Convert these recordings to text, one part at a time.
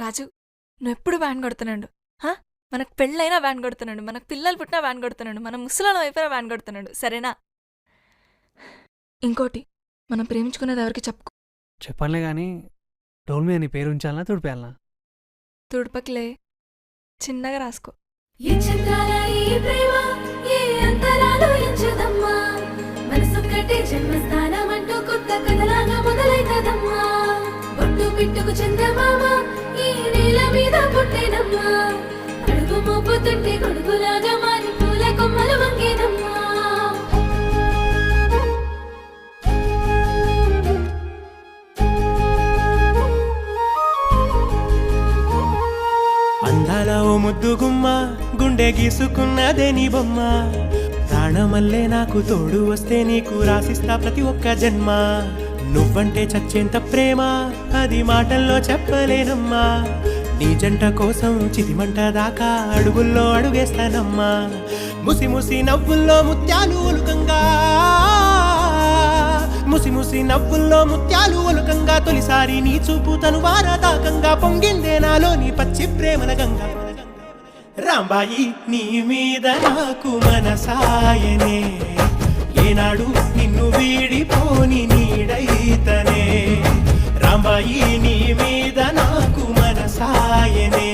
రాజు, నువ్వెప్పుడు వ్యాన్ కొడుతున్నాడు. మనకు పెళ్ళైనా వ్యాన్ కొడుతున్నాడు, మనకు పిల్లలు పుట్టినా వ్యాన్ కొడుతున్నాడు, మనం ముసలాళ్ళం అయిపోయినా వ్యాన్ కొడుతున్నాడు. సరేనా? ఇంకోటి, మనం ప్రేమించుకునేది ఎవరికి చెప్పుకో. చెప్పనులే కానీ డోల్ మీద నీ పేరు ఉంచాలనా తుడిపేయాలనా? తుడుపకిలే, చిన్నగా రాసుకో. ఏ చంద్రాల ఈ ప్రేమ ఏ అంతరాలు ఎంచదమ్మా, మనసొక్కటే జన్మస్థానం అంటూ కొత్త కథలాగా మొదలైతదమ్మా. బొట్టు పిట్టుకు చందమామ ఈ నేల మీద పుట్టేనమ్మా, అడుగు మోపుతుంటే గొడుగులాగా మారి పూల కొమ్మలు వంగేనమ్మా. అందాల ఓ ముద్దు గుమ్మ, గుండె గీసుకున్నదే నీ బొమ్మ. ప్రాణమల్లే నాకు తోడు వస్తే నీకు రాసిస్తా ప్రతి ఒక్క జన్మ. నువ్వంటే చచ్చేంత ప్రేమ అది మాటల్లో చెప్పలేనమ్మా. నీ జంట కోసం చితిమంట దాకా అడుగుల్లో అడుగేస్తానమ్మా. ముసి ముసి నవ్వుల్లో ముత్యాలు ఒలుకంగా, ముసి ముసి నవ్వుల్లో ముత్యాలు ఒలుకంగా, తొలిసారి నీ చూపు తను వారదాకంగా పొంగిందే నాలో నీ పచ్చి ప్రేమల గంగా. రాంబాయి నీ మీద నాకు మనసాయనే, ఏనాడు నిన్ను వీడిపోని నీడైతనే. రాంబాయి నీ మీద నాకు మనసాయనే,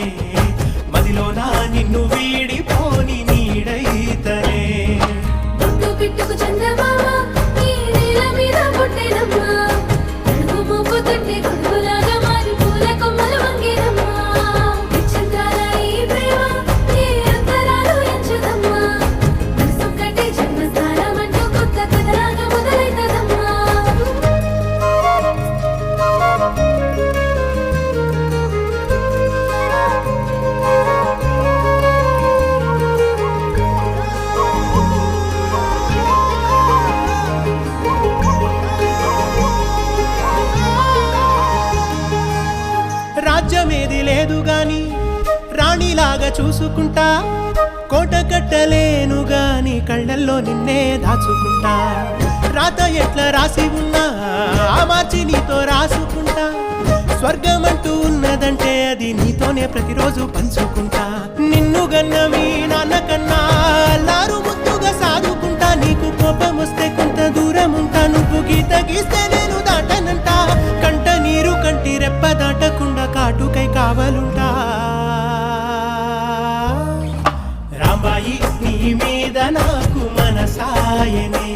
మదిలోన నిన్ను వీడిపోని నీడైతనే. బొట్టు పిట్టుకు చందమామ ఈ నేల మీద పుట్టేనమ్మా, అడుగు మోపుతుంటే గొడుగులాగా మారి పూల కొమ్మలు వంగేనమ్మా. ఏ చంద్రాల ఈ ప్రేమ ఏ అంతరాలు ఎంచదమ్మా, మనసొక్కటే జన్మస్థానం అంటూ కొత్త కథలాగా మొదలైతదమ్మా. రాజ్యమేది లేదు గాని రాణిలాగా చూసుకుంటా, కోట కట్టలేను గాని కళ్ళల్లో నిన్నే దాచుకుంటా. రాత ఎట్లా రాసి ఉన్నా ఆ మార్చి నీతో రాసుకుంటా. స్వర్గమంటూ ఉన్నదంటే అది నీతోనే ప్రతిరోజు పంచుకుంటా. నిన్ను గన్న మీ నాన్న కన్నా అల్లారు ముద్దుగా సాదుకుంటా. నీకు కోపం వస్తే కొంత దూరం ఉంటా, నువ్వు గీత గీస్తే నేను దాటనంట. కంట నీరు కంటి రెప్ప దాటకుండా కాటుకై కావలుంటా. రాంబాయి నీ మీద నాకు మనసాయనే,